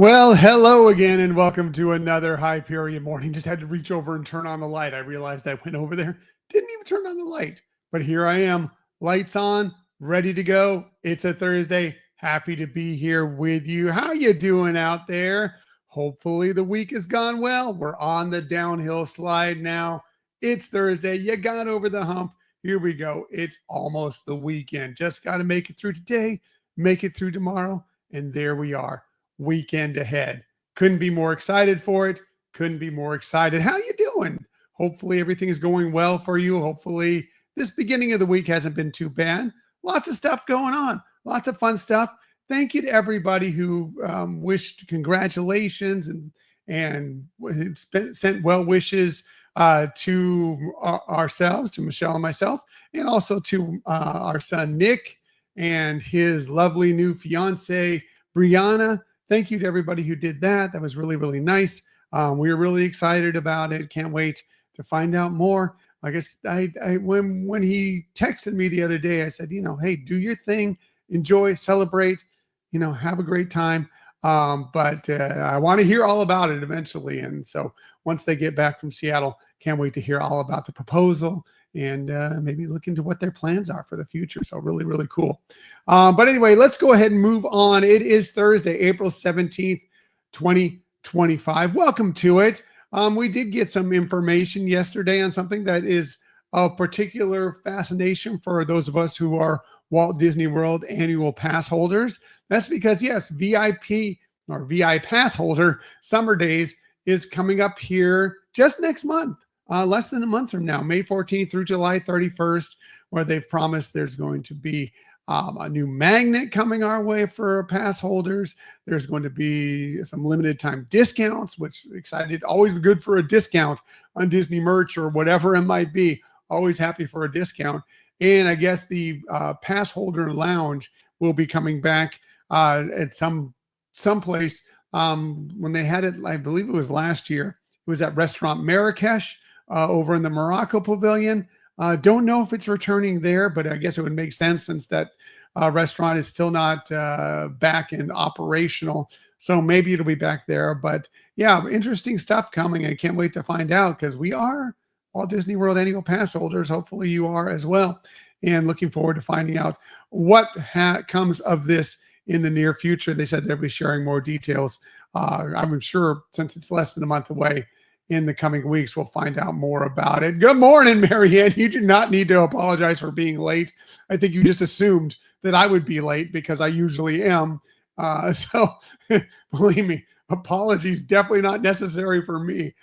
Well, hello again, and welcome to another Hyperion Morning. Just had to reach over and turn on the light. I realized I went over there, didn't even turn on the light. But here I am, lights on, ready to go. It's a Thursday. Happy to be here with you. How you doing out there? Hopefully the week has gone well. We're on the downhill slide now. It's Thursday. You got over the hump. Here we go. It's almost the weekend. Just got to make it through today, make it through tomorrow, and there we are. Weekend ahead. Couldn't be more excited for it. Couldn't be more excited. How you doing? Hopefully everything is going well for you. Hopefully this beginning of the week hasn't been too bad. Lots of stuff going on. Lots of fun stuff. Thank you to everybody who wished congratulations and sent well wishes to ourselves, to Michelle and myself, and also to our son Nick and his lovely new fiance Brianna. Thank you to everybody who did that. That was really, really nice. We were really excited about it. Can't wait to find out more. Like when he texted me the other day, I said, hey, do your thing, enjoy, celebrate, have a great time. But I want to hear all about it eventually. And so once they get back from Seattle, can't wait to hear all about the proposal and maybe look into what their plans are for the future. So really, really cool. But anyway, let's go ahead and move on. It is Thursday, April 17th, 2025. Welcome to it. We did get some information yesterday on something that is of particular fascination for those of us who are Walt Disney World annual pass holders. That's because, yes, VIP or VI pass holder Summer Days is coming up here just next month. Less than a month from now, May 14th through July 31st, where they've promised there's going to be a new magnet coming our way for pass holders. There's going to be some limited time discounts, which excited, always good for a discount on Disney merch or whatever it might be. Always happy for a discount. And I guess the pass holder lounge will be coming back at some place. When they had it, I believe it was last year. It was at Restaurant Marrakesh over in the Morocco Pavilion. Don't know if it's returning there, but I guess it would make sense since that restaurant is still not back and operational. So maybe it'll be back there. But yeah, interesting stuff coming. I can't wait to find out because we are Walt Disney World annual pass holders. Hopefully you are as well. And looking forward to finding out what comes of this in the near future. They said they'll be sharing more details. I'm sure since it's less than a month away, in the coming weeks, we'll find out more about it. Good morning, Marianne. You do not need to apologize for being late. I think you just assumed that I would be late because I usually am. So believe me, apologies definitely not necessary for me.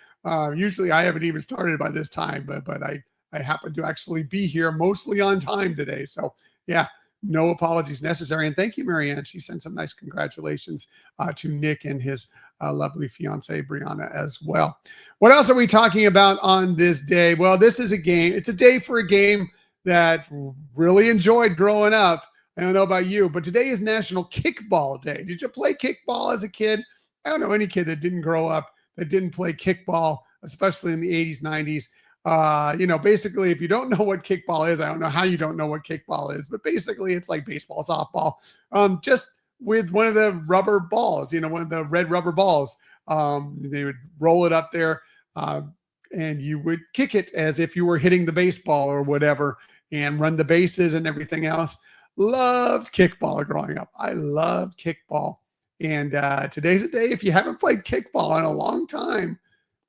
Usually I haven't even started by this time, but I happen to actually be here mostly on time today. So yeah, no apologies necessary. And thank you, Marianne. She sent some nice congratulations to Nick and his lovely fiance, Brianna, as well. What else are we talking about on this day? Well, this is a game. It's a day for a game that really enjoyed growing up. I don't know about you, but today is National Kickball Day. Did you play kickball as a kid? I don't know any kid that didn't grow up that didn't play kickball, especially in the 80s, 90s. Basically, if you don't know what kickball is, I don't know how you don't know what kickball is, but basically it's like baseball, softball, just with one of the rubber balls, one of the red rubber balls. They would roll it up there and you would kick it as if you were hitting the baseball or whatever and run the bases and everything else. Loved kickball growing up. I loved kickball. And today's a day, if you haven't played kickball in a long time,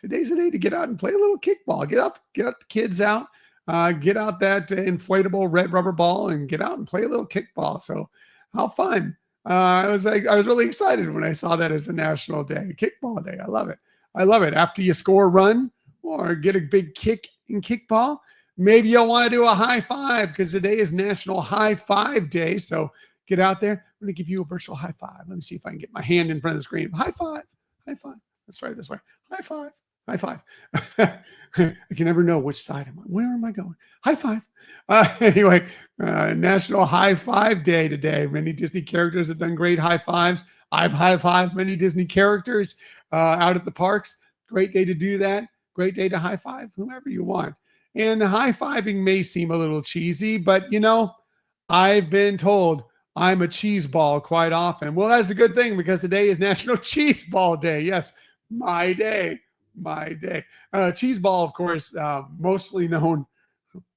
today's the day to get out and play a little kickball. Get the kids out, get out that inflatable red rubber ball and get out and play a little kickball. So how fun. I was really excited when I saw that as a national day, kickball day. I love it. I love it. After you score a run or get a big kick in kickball, maybe you'll want to do a high five because today is National High Five Day. So get out there. I'm going to give you a virtual high five. Let me see if I can get my hand in front of the screen. High five. High five. Let's try it this way. High five. High five. I can never know which side am I. Where am I going? High five. Anyway, National High Five Day today. Many Disney characters have done great high fives. I've high-fived many Disney characters out at the parks. Great day to do that. Great day to high-five whomever you want. And high-fiving may seem a little cheesy, but I've been told I'm a cheese ball quite often. Well, that's a good thing because today is National Cheese Ball Day. Yes, my day, my day. Cheese ball, of course, mostly known,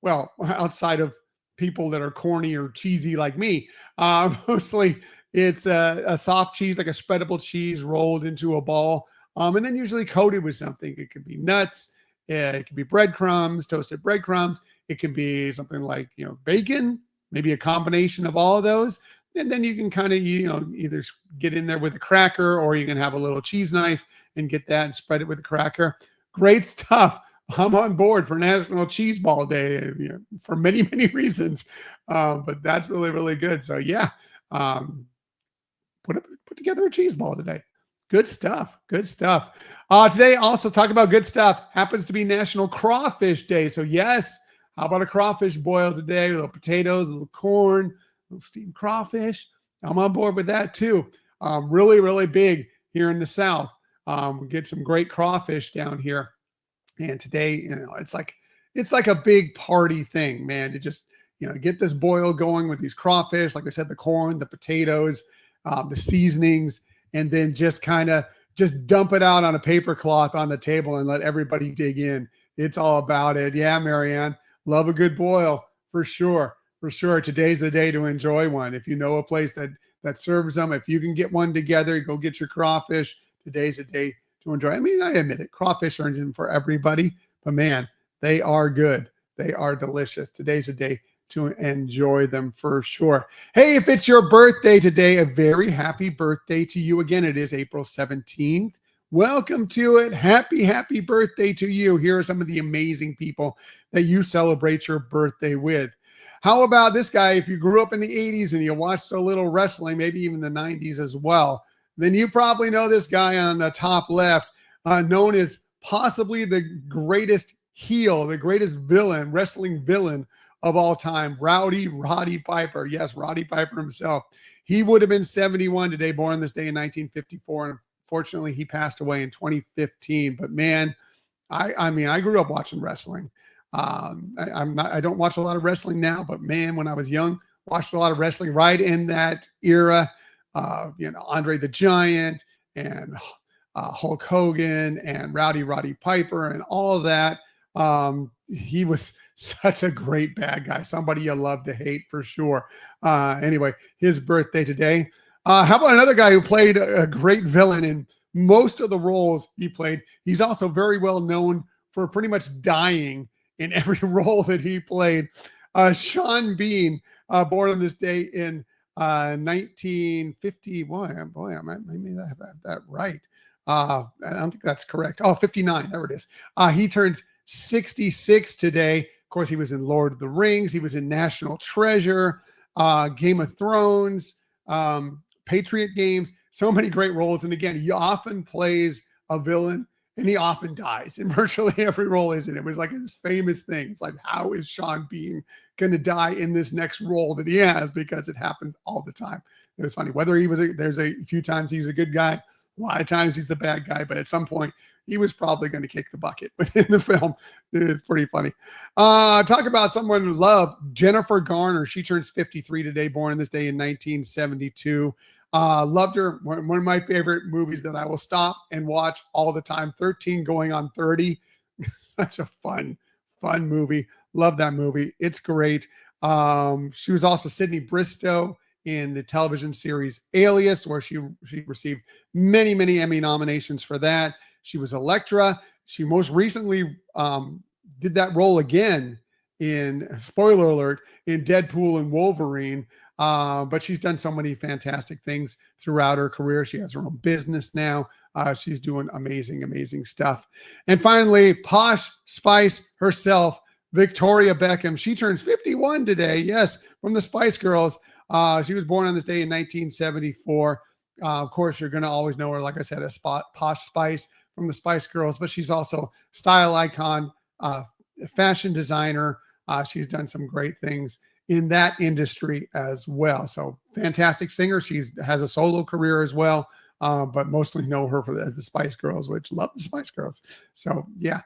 well, outside of people that are corny or cheesy like me, mostly it's a soft cheese, like a spreadable cheese rolled into a ball, and then usually coated with something. It could be nuts, it could be breadcrumbs, toasted breadcrumbs. It could be something like, bacon, maybe a combination of all of those. And then you can kind of, either get in there with a cracker, or you can have a little cheese knife and get that and spread it with a cracker. Great stuff. I'm on board for National Cheese Ball Day, for many, many reasons. But that's really, really good. So yeah, um, put together a cheese ball today. Good stuff. Good stuff. Today, also talk about good stuff. Happens to be National Crawfish Day. So yes, how about a crawfish boil today? A little potatoes, a little corn, a little steamed crawfish. I'm on board with that too. Really, really big here in the South. We get some great crawfish down here. And today, it's like a big party thing, man, to just, get this boil going with these crawfish. Like I said, the corn, the potatoes, the seasonings, and then just kind of just dump it out on a paper cloth on the table and let everybody dig in. It's all about it. Yeah, Marianne, love a good boil for sure. For sure. Today's the day to enjoy one. If you know a place that serves them, if you can get one together, go get your crawfish. Today's the day to enjoy. I mean, I admit it, crawfish aren't in for everybody, but man, they are good. They are delicious. Today's the day to enjoy them for sure. Hey, if it's your birthday today, a very happy birthday to you. Again, it is April 17th. Welcome to it. Happy, happy birthday to you. Here are some of the amazing people that you celebrate your birthday with. How about this guy? If you grew up in the 80s and you watched a little wrestling, maybe even the 90s as well, then you probably know this guy on the top left, known as possibly the greatest heel, the greatest villain, wrestling villain of all time, Roddy Piper. Yes, Roddy Piper himself. He would have been 71 today, born this day in 1954. And unfortunately, he passed away in 2015. But man, I grew up watching wrestling. I don't watch a lot of wrestling now, but man, when I was young, watched a lot of wrestling right in that era. Andre the Giant and Hulk Hogan and Roddy Piper and all of that. He was such a great bad guy, somebody you love to hate for sure. Anyway, his birthday today. How about another guy who played a great villain in most of the roles he played? He's also very well known for pretty much dying in every role that he played. Sean Bean, born on this day in 1951. Boy, maybe I have that right. I don't think that's correct. Oh, 59. There it is. He turns 66 today. Of course, he was in Lord of the Rings. He was in National Treasure, Game of Thrones, Patriot Games. So many great roles. And again, he often plays a villain and he often dies in virtually every role, isn't it? It was like this famous thing. It's like, how is Sean Bean going to die in this next role that he has? Because it happens all the time. It was funny. Whether there's a few times he's a good guy, a lot of times he's the bad guy, but at some point he was probably going to kick the bucket within the film. It's pretty funny. Talk about someone who loved Jennifer Garner. She turns 53 today, born this day in 1972. Loved her. One of my favorite movies that I will stop and watch all the time. 13 going on 30. Such a fun movie. Love that movie. It's great. She was also Sydney Bristow in the television series Alias, where she received many, many Emmy nominations for that. She was Elektra. She most recently did that role again in, spoiler alert, in Deadpool and Wolverine. But she's done so many fantastic things throughout her career. She has her own business now. She's doing amazing, amazing stuff. And finally, Posh Spice herself, Victoria Beckham. She turns 51 today. Yes, from the Spice Girls. She was born on this day in 1974. Of course, you're going to always know her, like I said, as Posh Spice from the Spice Girls, but she's also style icon, fashion designer. She's done some great things in that industry as well. So fantastic singer. She has a solo career as well, but mostly know her as the Spice Girls, which love the Spice Girls. So yeah,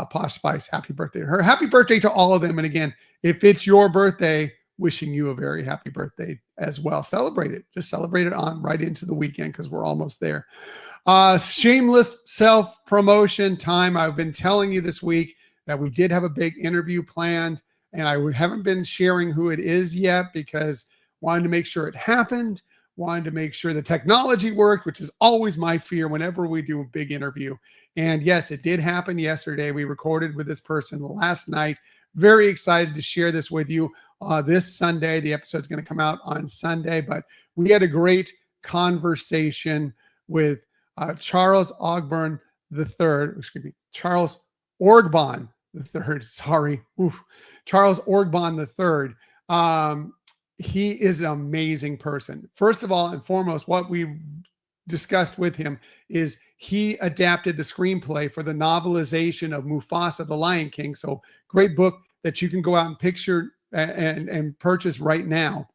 Posh Spice, happy birthday to her. Happy birthday to all of them. And again, if it's your birthday, wishing you a very happy birthday as well. Celebrate it. Just celebrate it on right into the weekend because we're almost there. Shameless self-promotion time. I've been telling you this week that we did have a big interview planned, and I haven't been sharing who it is yet because wanted to make sure it happened, wanted to make sure the technology worked, which is always my fear whenever we do a big interview. And yes, it did happen yesterday. We recorded with this person last night. Very excited to share this with you this Sunday. The episode's going to come out on Sunday, but we had a great conversation with Charles Ogburn III, Charles Orgbon III. Sorry. Oof. Charles Orgbon III. He is an amazing person. First of all and foremost, what we discussed with him is he adapted the screenplay for the novelization of Mufasa, the Lion King. So great book that you can go out and picture and purchase right now.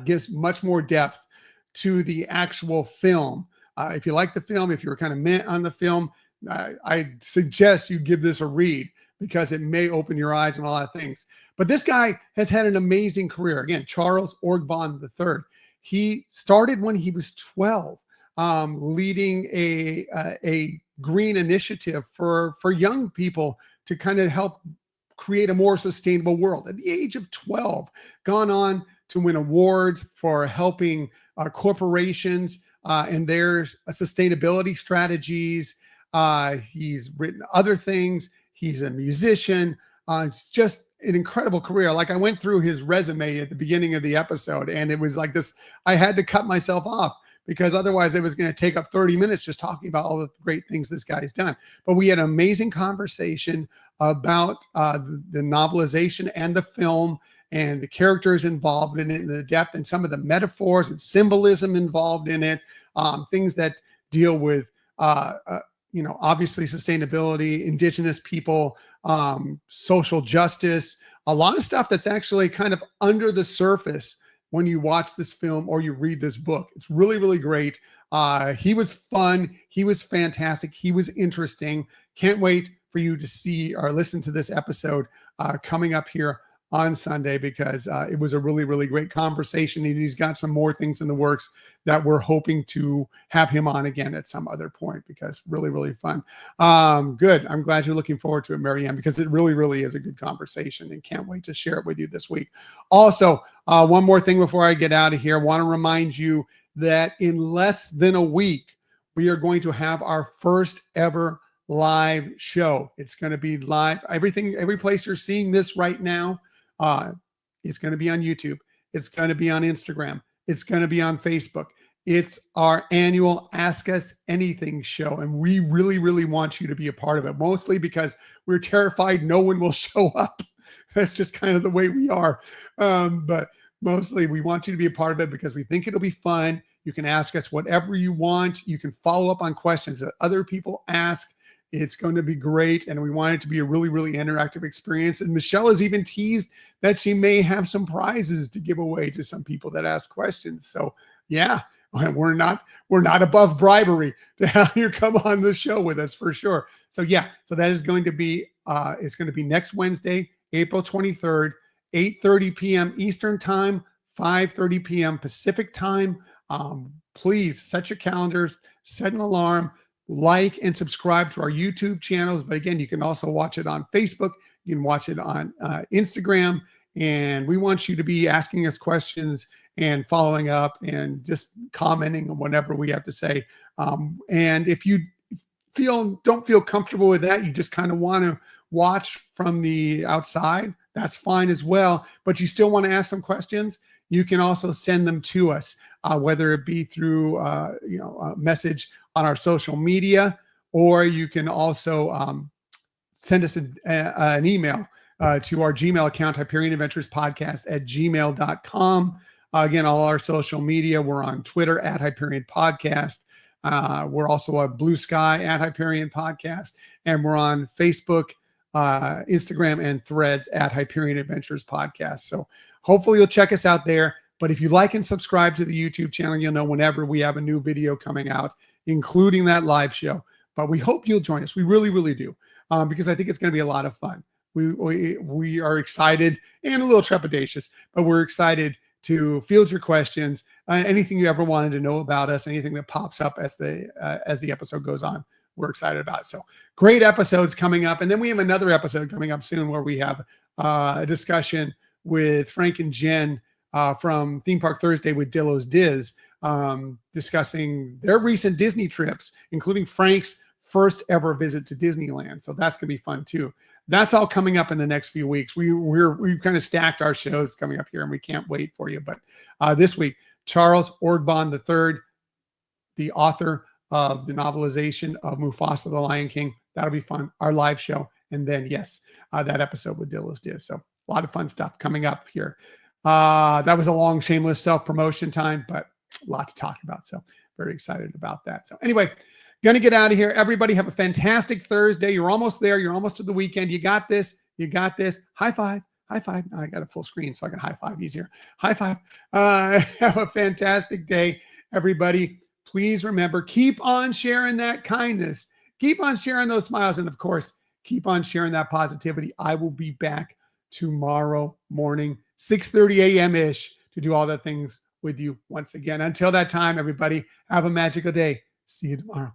Gives much more depth to the actual film. If you like the film, if you're kind of meh on the film, I suggest you give this a read because it may open your eyes on a lot of things. But this guy has had an amazing career. Again, Charles Orgbon III. He started when he was 12, leading a green initiative for young people to kind of help create a more sustainable world. At the age of 12, gone on to win awards for helping corporations and their sustainability strategies. He's written other things. He's a musician. It's just an incredible career. Like I went through his resume at the beginning of the episode, and it was like this. I had to cut myself off because otherwise it was going to take up 30 minutes just talking about all the great things this guy's done. But we had an amazing conversation about the novelization and the film and the characters involved in it and the depth and some of the metaphors and symbolism involved in it, things that deal with obviously sustainability, indigenous people, social justice, a lot of stuff that's actually kind of under the surface when you watch this film or you read this book. It's really, really great. He was fun. He was fantastic. He was interesting. Can't wait for you to see or listen to this episode coming up here on Sunday because it was a really, really great conversation. And he's got some more things in the works that we're hoping to have him on again at some other point because really, really fun. Good. I'm glad you're looking forward to it, Marianne, because it really, really is a good conversation and can't wait to share it with you this week. Also, one more thing before I get out of here, I want to remind you that in less than a week, we are going to have our first ever live show. It's going to be live. Every place you're seeing this right now, it's going to be on YouTube. It's going to be on Instagram. It's going to be on Facebook. It's our annual Ask Us Anything show. And we really, really want you to be a part of it, mostly because we're terrified no one will show up. That's just kind of the way we are. But mostly we want you to be a part of it because we think it'll be fun. You can ask us whatever you want. You can follow up on questions that other people ask. It's going to be great. And we want it to be a really, really interactive experience. And Michelle has even teased that she may have some prizes to give away to some people that ask questions. So yeah, we're not above bribery to have you come on the show with us for sure. So yeah, so that is going to be, it's going to be next Wednesday, April 23rd, 8:30 p.m. Eastern time, 5:30 p.m. Pacific time. Please set your calendars, set an alarm, like and subscribe to our YouTube channels. But again, you can also watch it on Facebook. You can watch it on Instagram. And we want you to be asking us questions and following up and just commenting on whatever we have to say. And if you don't feel comfortable with that, you just kind of want to watch from the outside, that's fine as well. But you still want to ask some questions, you can also send them to us, whether it be through a message on our social media, or you can also send us an email to our Gmail account, HyperionAdventuresPodcast@gmail.com. Again, all our social media, we're on Twitter @Hyperion Podcast. We're also on Blue Sky @Hyperion Podcast. And we're on Facebook, Instagram, and Threads @Hyperion Adventures Podcast. So hopefully you'll check us out there. But if you like and subscribe to the YouTube channel, you'll know whenever we have a new video coming out, including that live show. But we hope you'll join us. We really, really do, because I think it's going to be a lot of fun. We are excited and a little trepidatious, but we're excited to field your questions. Anything you ever wanted to know about us, anything that pops up as the episode goes on, we're excited about it. So great episodes coming up, and then we have another episode coming up soon where we have a discussion with Frank and Jen from Theme Park Thursday with Dillo's Diz, discussing their recent Disney trips, including Frank's first ever visit to Disneyland. So that's gonna be fun too. That's all coming up in the next few weeks. We've kind of stacked our shows coming up here, and we can't wait for you. But this week, Charles Orgban III, the author of the novelization of Mufasa the Lion King. That'll be fun. Our live show, and then yes, that episode with Dillo's Diz. So a lot of fun stuff coming up here. That was a long, shameless self-promotion time, but a lot to talk about. So very excited about that. So anyway, gonna get out of here. Everybody have a fantastic Thursday. You're almost there. You're almost to the weekend. You got this. You got this. High five. High five. I got a full screen, so I can high five easier. High five. Have a fantastic day, everybody. Please remember, keep on sharing that kindness. Keep on sharing those smiles. And of course, keep on sharing that positivity. I will be back tomorrow morning, 6:30 a.m.-ish, to do all the things with you once again. Until that time, everybody, have a magical day. See you tomorrow.